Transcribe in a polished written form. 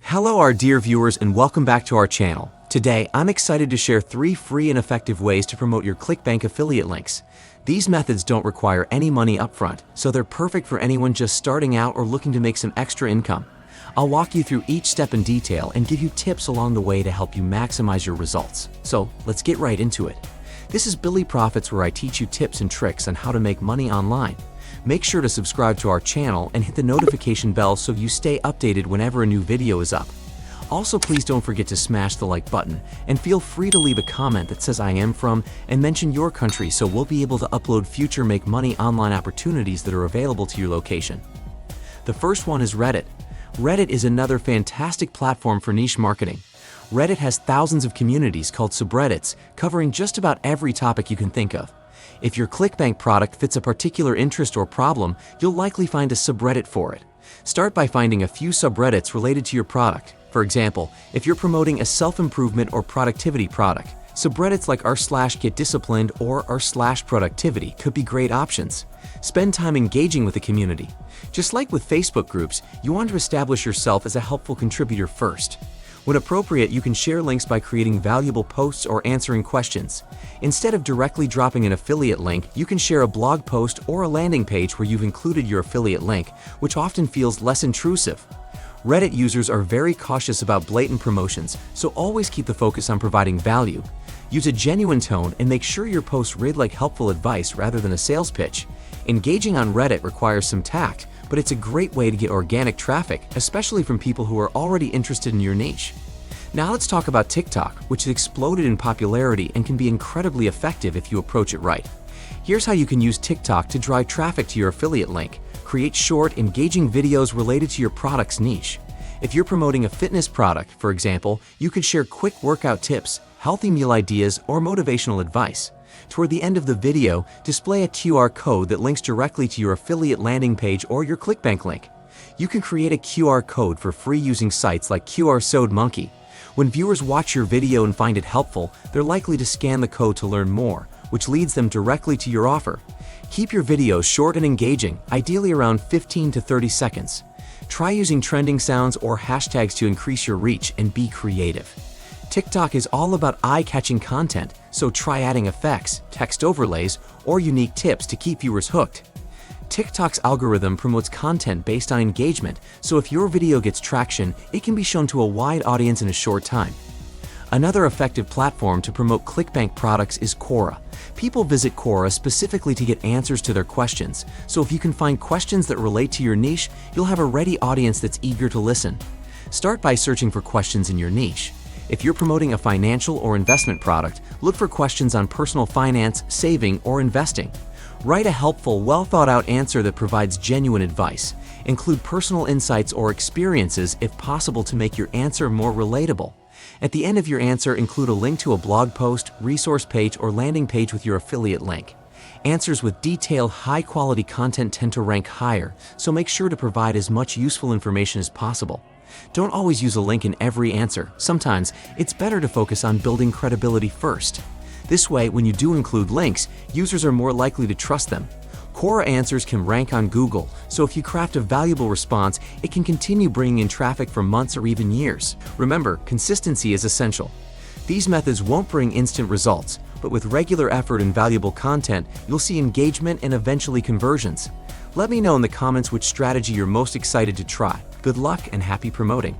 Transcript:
Hello our dear viewers and welcome back to our channel. Today, I'm excited to share 3 free and effective ways to promote your Clickbank affiliate links. These methods don't require any money upfront, so they're perfect for anyone just starting out or looking to make some extra income. I'll walk you through each step in detail and give you tips along the way to help you maximize your results. So let's get right into it. This is Billy Profits, where I teach you tips and tricks on how to make money online. Make sure to subscribe to our channel and hit the notification bell so you stay updated whenever a new video is up. Also, please don't forget to smash the like button and feel free to leave a comment that says I am from and mention your country so we'll be able to upload future make money online opportunities that are available to your location. The first one is Reddit. Reddit is another fantastic platform for niche marketing. Reddit has thousands of communities called subreddits covering just about every topic you can think of. If your Clickbank product fits a particular interest or problem, you'll likely find a subreddit for it. Start by finding a few subreddits related to your product. For example, if you're promoting a self-improvement or productivity product, subreddits like r/getdisciplined or r/productivity could be great options. Spend time engaging with the community. Just like with Facebook groups, you want to establish yourself as a helpful contributor first. When appropriate, you can share links by creating valuable posts or answering questions. Instead of directly dropping an affiliate link, you can share a blog post or a landing page where you've included your affiliate link, which often feels less intrusive. Reddit users are very cautious about blatant promotions, so always keep the focus on providing value. Use a genuine tone and make sure your posts read like helpful advice rather than a sales pitch. Engaging on Reddit requires some tact, but it's a great way to get organic traffic, especially from people who are already interested in your niche. Now let's talk about TikTok, which has exploded in popularity and can be incredibly effective if you approach it right. Here's how you can use TikTok to drive traffic to your affiliate link. Create short, engaging videos related to your product's niche. If you're promoting a fitness product, for example, you could share quick workout tips, healthy meal ideas, or motivational advice. Toward the end of the video, display a QR code that links directly to your affiliate landing page or your Clickbank link. You can create a QR code for free using sites like QRSodeMonkey. When viewers watch your video and find it helpful, they're likely to scan the code to learn more, which leads them directly to your offer. Keep your videos short and engaging, ideally around 15 to 30 seconds. Try using trending sounds or hashtags to increase your reach and be creative. TikTok is all about eye-catching content, so try adding effects, text overlays, or unique tips to keep viewers hooked. TikTok's algorithm promotes content based on engagement, so if your video gets traction, it can be shown to a wide audience in a short time. Another effective platform to promote Clickbank products is Quora. People visit Quora specifically to get answers to their questions, so if you can find questions that relate to your niche, you'll have a ready audience that's eager to listen. Start by searching for questions in your niche. If you're promoting a financial or investment product, look for questions on personal finance, saving, or investing. Write a helpful, well-thought-out answer that provides genuine advice. Include personal insights or experiences if possible to make your answer more relatable. At the end of your answer, include a link to a blog post, resource page, or landing page with your affiliate link. Answers with detailed, high-quality content tend to rank higher, so make sure to provide as much useful information as possible. Don't always use a link in every answer. Sometimes, it's better to focus on building credibility first. This way, when you do include links, users are more likely to trust them. Quora answers can rank on Google, so if you craft a valuable response, it can continue bringing in traffic for months or even years. Remember, consistency is essential. These methods won't bring instant results, but with regular effort and valuable content, you'll see engagement and eventually conversions. Let me know in the comments which strategy you're most excited to try. Good luck and happy promoting!